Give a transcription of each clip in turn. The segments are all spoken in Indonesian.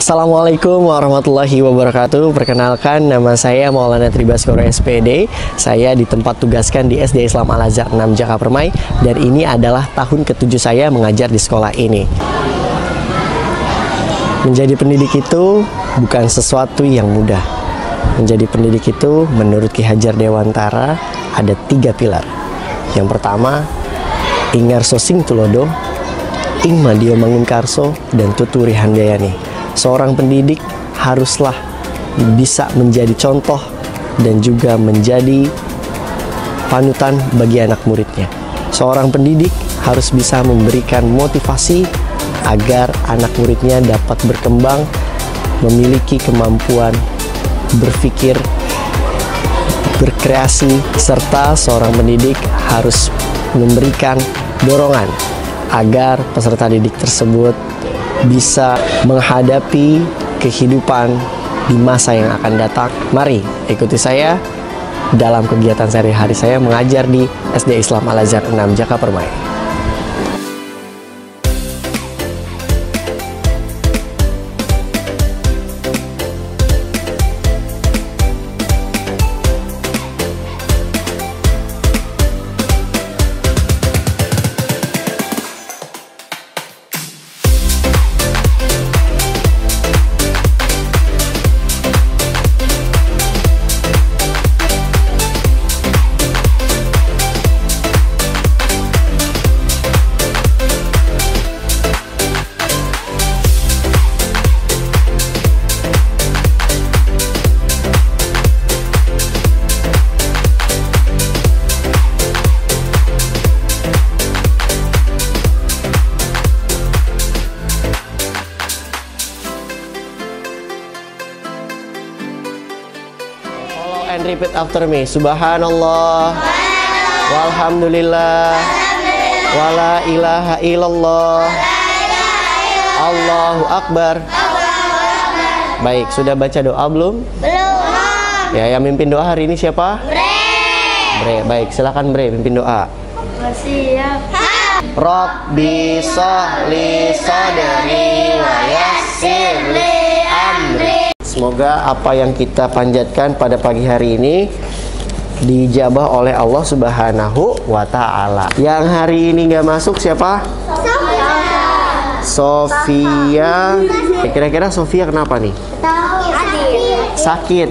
Assalamualaikum warahmatullahi wabarakatuh. Perkenalkan, nama saya Maulana Tribaskoro SPD. Saya ditempatkan tugaskan di SD Islam Al-Azhar 6 Jaka Permai. Dan ini adalah tahun ke-7 saya mengajar di sekolah ini. Menjadi pendidik itu bukan sesuatu yang mudah. Menjadi pendidik itu menurut Ki Hajar Dewantara ada 3 pilar. Yang pertama, Ingarso Sing Tulodo, Ing Madio Mangunkarso, dan Tuturi Handayani. Seorang pendidik haruslah bisa menjadi contoh dan juga menjadi panutan bagi anak muridnya. Seorang pendidik harus bisa memberikan motivasi agar anak muridnya dapat berkembang, memiliki kemampuan berpikir, berkreasi, serta seorang pendidik harus memberikan dorongan agar peserta didik tersebut bisa menghadapi kehidupan di masa yang akan datang. Mari ikuti saya dalam kegiatan sehari-hari saya mengajar di SD Islam Al-Azhar 6 Jaka Permai. And repeat after me. Subhanallah, walhamdulillah, wala ilaha illallah, Allahu Akbar. Baik, sudah baca doa belum? Belum. Ya, yang mimpin doa hari ini siapa? Bre. Baik, silakan Bre mimpin doa. Siap. Rabbi sholli sadri wa yassir li amri. Semoga apa yang kita panjatkan pada pagi hari ini dijabah oleh Allah Subhanahu wa Ta'ala. Yang hari ini nggak masuk siapa? Sofia. Kira-kira Sofia kenapa nih? Sakit.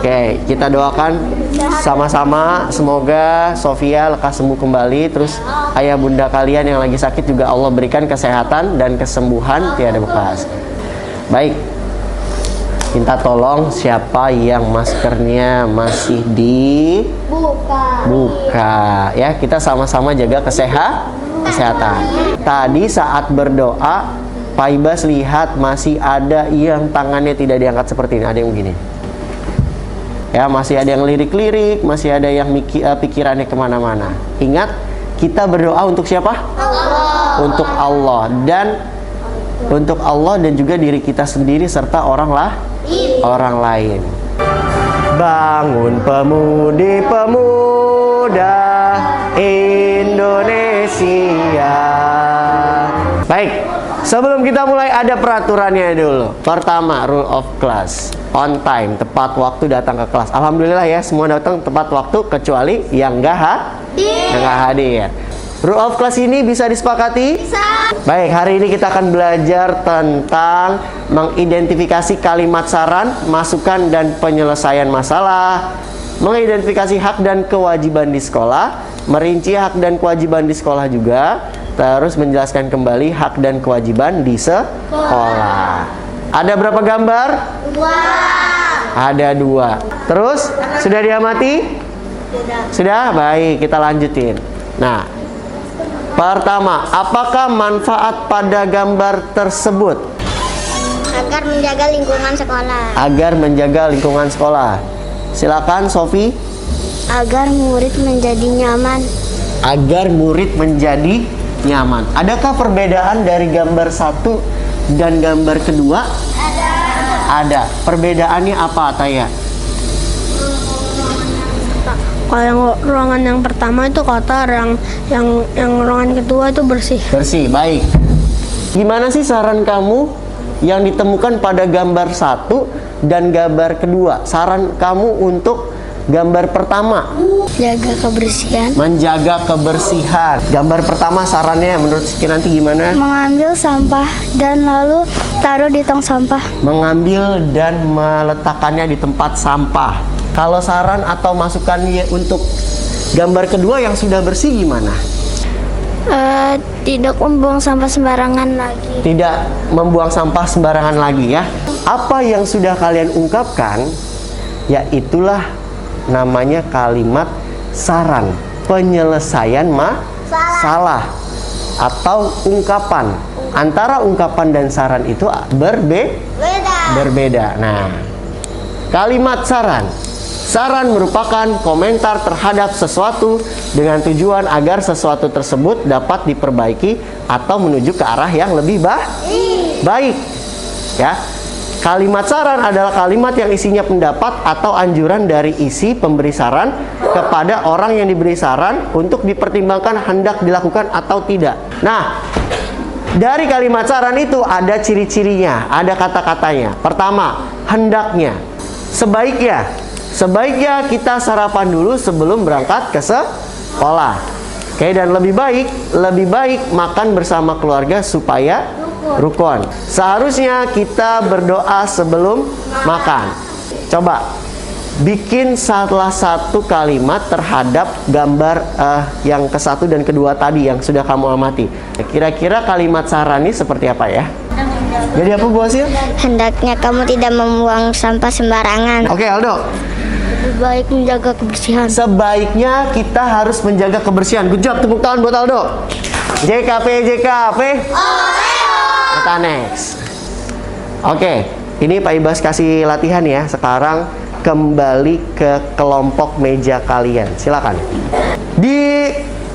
Oke, kita doakan sama-sama semoga Sofia lekas sembuh kembali. Terus ayah bunda kalian yang lagi sakit juga Allah berikan kesehatan dan kesembuhan tiada bekas. Baik, minta tolong siapa yang maskernya masih dibuka ya, kita sama-sama jaga kesehatan. Tadi saat berdoa Pak Ibas lihat masih ada yang tangannya tidak diangkat seperti ini, ada yang begini ya, masih ada yang lirik-lirik, masih ada yang pikirannya kemana-mana. Ingat, kita berdoa untuk siapa? Allah. Untuk Allah dan juga diri kita sendiri serta orang lain. Bangun pemudi-pemuda Indonesia. Baik, sebelum kita mulai ada peraturannya dulu. Pertama, rule of class. On time, tepat waktu datang ke kelas. Alhamdulillah ya, semua datang tepat waktu kecuali yang nggak hadir. Rule of class ini bisa disepakati? Bisa. Baik, hari ini kita akan belajar tentang mengidentifikasi kalimat saran, masukan, dan penyelesaian masalah, mengidentifikasi hak dan kewajiban di sekolah, merinci hak dan kewajiban di sekolah juga, terus menjelaskan kembali hak dan kewajiban di sekolah. Ada berapa gambar? 2. Ada 2. Terus, sudah diamati? Sudah? Baik, kita lanjutin. Nah, pertama, apakah manfaat pada gambar tersebut? Agar menjaga lingkungan sekolah. Agar menjaga lingkungan sekolah. Silakan Sofi. Agar murid menjadi nyaman. Agar murid menjadi nyaman. Adakah perbedaan dari gambar 1 dan gambar kedua? Ada. Perbedaannya apa, Ataya? Kalau yang ruangan yang pertama itu kotor, yang ruangan kedua itu bersih. Bersih, baik. Gimana sih saran kamu yang ditemukan pada gambar 1 dan gambar kedua? Saran kamu untuk gambar pertama. Jaga kebersihan. Menjaga kebersihan. Gambar pertama sarannya menurut Siti nanti gimana? Mengambil sampah dan lalu taruh di tong sampah. Mengambil dan meletakkannya di tempat sampah. Kalau saran atau masukannya untuk gambar kedua yang sudah bersih gimana? Tidak membuang sampah sembarangan lagi. Tidak membuang sampah sembarangan lagi ya. Apa yang sudah kalian ungkapkan, ya itulah namanya kalimat saran, penyelesaian masalah atau ungkapan. Antara ungkapan dan saran itu berbeda. Nah, kalimat saran. Saran merupakan komentar terhadap sesuatu dengan tujuan agar sesuatu tersebut dapat diperbaiki atau menuju ke arah yang lebih baik. Ya. Kalimat saran adalah kalimat yang isinya pendapat atau anjuran dari isi pemberi saran kepada orang yang diberi saran untuk dipertimbangkan hendak dilakukan atau tidak. Nah, dari kalimat saran itu ada ciri-cirinya, ada kata-katanya. Pertama, hendaknya. Sebaiknya kita sarapan dulu sebelum berangkat ke sekolah. Oke, dan lebih baik makan bersama keluarga supaya rukun. Seharusnya kita berdoa sebelum makan. Coba bikin salah satu kalimat terhadap gambar yang ke-1 dan kedua tadi yang sudah kamu amati. Kira-kira kalimat saran ini seperti apa ya? Jadi apa Bu Hasil? Hendaknya kamu tidak membuang sampah sembarangan. Oke, Aldo. Lebih baik menjaga kebersihan. Sebaiknya kita harus menjaga kebersihan. Good job, tepuk tangan buat Aldo. JKP. Kita next. Oke, ini Pak Ibas kasih latihan ya. Sekarang kembali ke kelompok meja kalian. Silakan. Di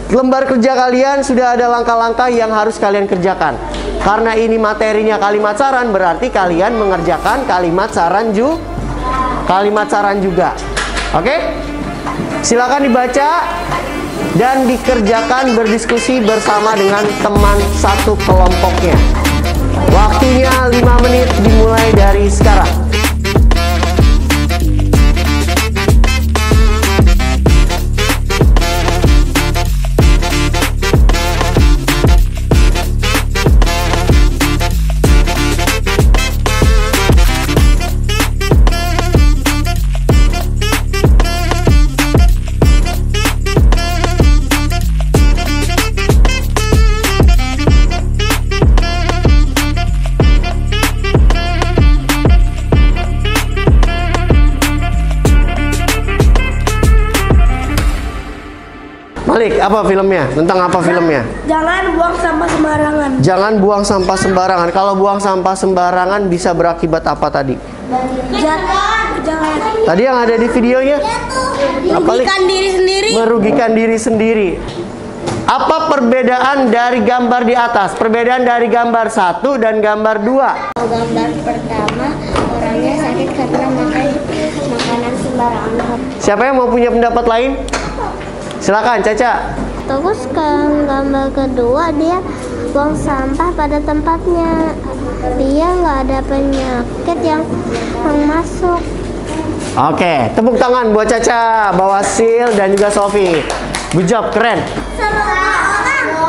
lembar kerja kalian sudah ada langkah-langkah yang harus kalian kerjakan. Karena ini materinya kalimat saran, berarti kalian mengerjakan kalimat saran juga. Oke? Silakan dibaca dan dikerjakan berdiskusi bersama dengan teman satu kelompoknya. Waktunya 5 menit dimulai dari sekarang. Malik, apa filmnya? Tentang apa filmnya? Jangan buang sampah sembarangan. Jangan buang sampah sembarangan. Kalau buang sampah sembarangan bisa berakibat apa tadi? Jangan. Tadi yang ada di videonya? Merugikan diri sendiri. Merugikan diri sendiri. Apa perbedaan dari gambar di atas? Perbedaan dari gambar 1 dan gambar 2. Gambar pertama, orangnya sakit karena makan makanan sembarangan. Siapa yang mau punya pendapat lain? Silakan, Caca. Terus gambar kedua, dia buang sampah pada tempatnya. Dia nggak ada penyakit yang masuk. Oke, tepuk tangan buat Caca, Bawasil, dan juga Sofi. Good job, keren.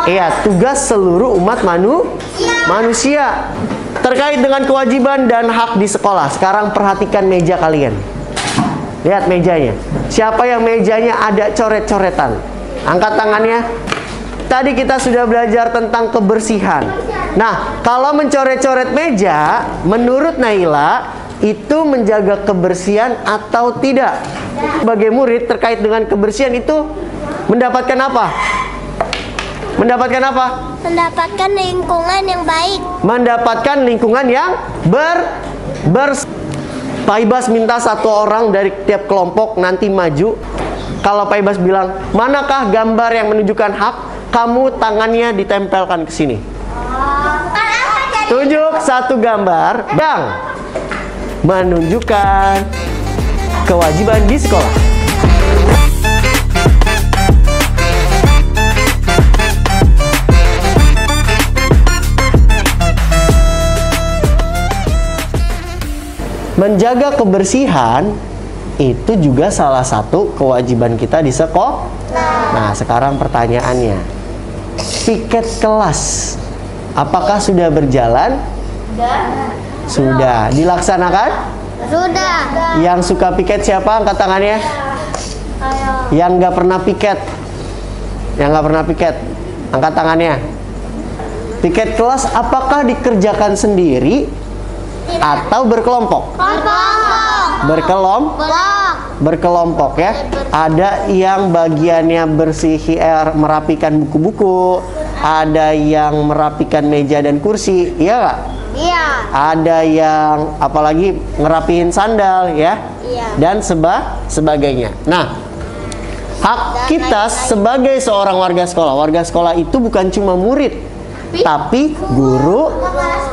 Iya, tugas seluruh umat manusia terkait dengan kewajiban dan hak di sekolah. Sekarang perhatikan meja kalian. Lihat mejanya. Siapa yang mejanya ada coret-coretan? Angkat tangannya. Tadi kita sudah belajar tentang kebersihan. Nah, kalau mencoret-coret meja, menurut Naila, itu menjaga kebersihan atau tidak? Sebagai murid terkait dengan kebersihan itu mendapatkan apa? Mendapatkan apa? Mendapatkan lingkungan yang baik. Mendapatkan lingkungan yang Pak Ibas minta satu orang dari tiap kelompok nanti maju. Kalau Pak Ibas bilang, manakah gambar yang menunjukkan hak? Kamu tangannya ditempelkan ke sini. Tunjuk satu gambar yang menunjukkan kewajiban di sekolah. menjaga kebersihan itu juga salah satu kewajiban kita di sekolah. Nah, sekarang pertanyaannya, piket kelas apakah sudah berjalan? Sudah. Dilaksanakan? Sudah. Yang suka piket siapa? Angkat tangannya. Yang nggak pernah piket? Yang nggak pernah piket? Angkat tangannya. Piket kelas apakah dikerjakan sendiri atau berkelompok? Berkelompok ya. Ada yang bagiannya merapikan buku-buku, ada yang merapikan meja dan kursi, iya nggak? Iya. Ada yang apalagi ngerapihin sandal ya, dan sebagainya. Nah, hak kita sebagai seorang warga sekolah itu bukan cuma murid, tapi guru,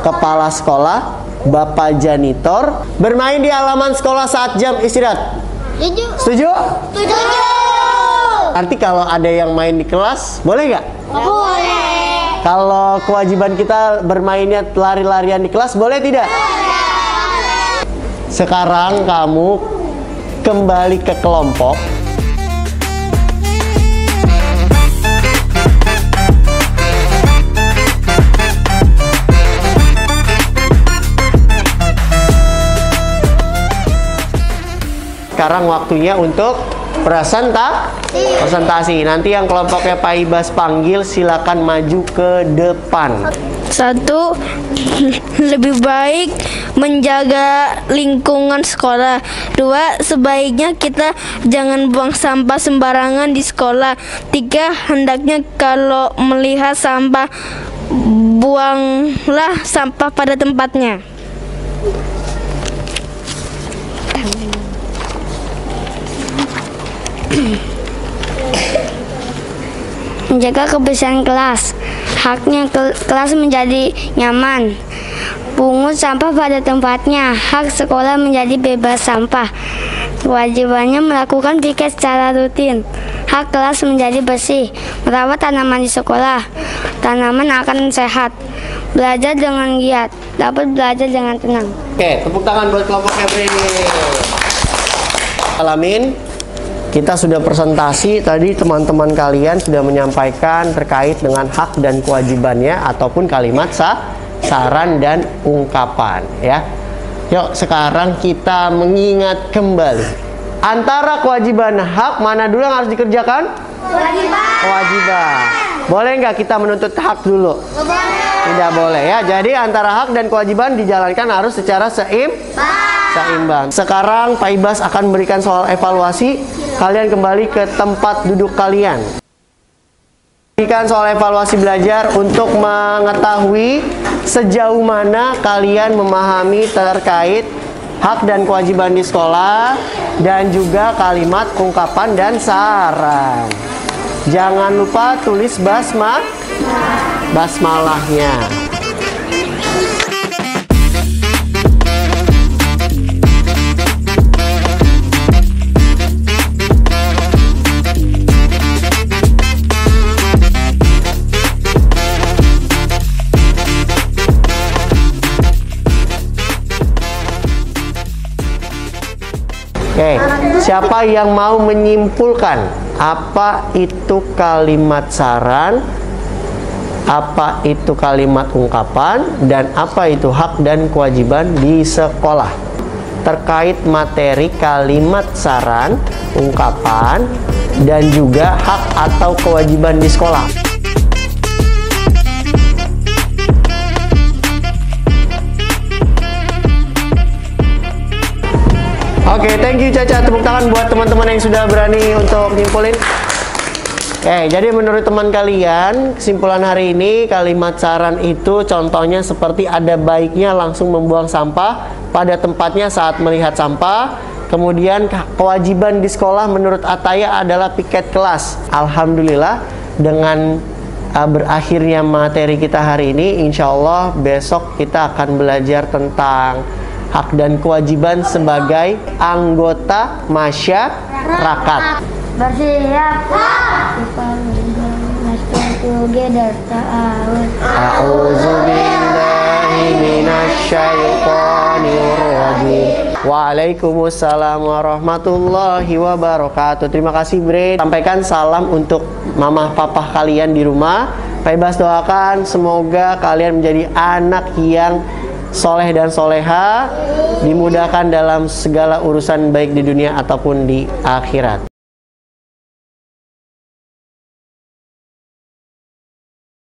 kepala sekolah, bapak janitor, bermain di halaman sekolah saat jam istirahat. Setuju? Setuju. Nanti kalau ada yang main di kelas, boleh nggak? Boleh. Kalau kewajiban kita bermainnya lari-larian di kelas, boleh tidak? Sekarang kamu kembali ke kelompok. Sekarang waktunya untuk presentasi. Nanti yang kelompoknya Pak Ibas panggil silakan maju ke depan. 1. Lebih baik menjaga lingkungan sekolah. 2. Sebaiknya kita jangan buang sampah sembarangan di sekolah. 3. Hendaknya kalau melihat sampah, buanglah sampah pada tempatnya. Menjaga kebersihan kelas. Haknya kelas menjadi nyaman. Pungut sampah pada tempatnya. Hak sekolah menjadi bebas sampah. Kewajibannya melakukan piket secara rutin. Hak kelas menjadi bersih. Merawat tanaman di sekolah. Tanaman akan sehat. Belajar dengan giat. Dapat belajar dengan tenang. Oke, tepuk tangan buat kelompoknya Brini. Alamin. Kita sudah presentasi tadi, teman-teman kalian sudah menyampaikan terkait dengan hak dan kewajibannya ataupun kalimat saran dan ungkapan ya. Yuk sekarang kita mengingat kembali antara kewajiban hak, mana dulu yang harus dikerjakan? Kewajiban. Boleh nggak kita menuntut hak dulu? Tidak boleh ya. Jadi antara hak dan kewajiban dijalankan harus secara seimbang. Sekarang Pak Ibas akan memberikan soal evaluasi. Kalian kembali ke tempat duduk kalian. Berikan soal evaluasi belajar untuk mengetahui sejauh mana kalian memahami terkait hak dan kewajiban di sekolah dan juga kalimat, ungkapan, dan saran. Jangan lupa tulis basmalahnya. Oke, siapa yang mau menyimpulkan apa itu kalimat saran, apa itu kalimat ungkapan, dan apa itu hak dan kewajiban di sekolah terkait materi kalimat saran, ungkapan, dan juga hak atau kewajiban di sekolah? Oke, thank you Caca. Tepuk tangan buat teman-teman yang sudah berani untuk nyimpulin. Oke, jadi menurut teman kalian, kesimpulan hari ini kalimat saran itu contohnya seperti ada baiknya langsung membuang sampah pada tempatnya saat melihat sampah. Kemudian kewajiban di sekolah menurut Ataya adalah piket kelas. Alhamdulillah dengan berakhirnya materi kita hari ini, insya Allah besok kita akan belajar tentang hak dan kewajiban sebagai anggota masyarakat. Bersiap. Together. A'udzubillahi minasyaitonir rajim. Waalaikumsalam warahmatullahi wabarakatuh. Terima kasih Bre. Sampaikan salam untuk mama papa kalian di rumah. Bebas doakan semoga kalian menjadi anak yang soleh dan soleha, dimudahkan dalam segala urusan baik di dunia ataupun di akhirat.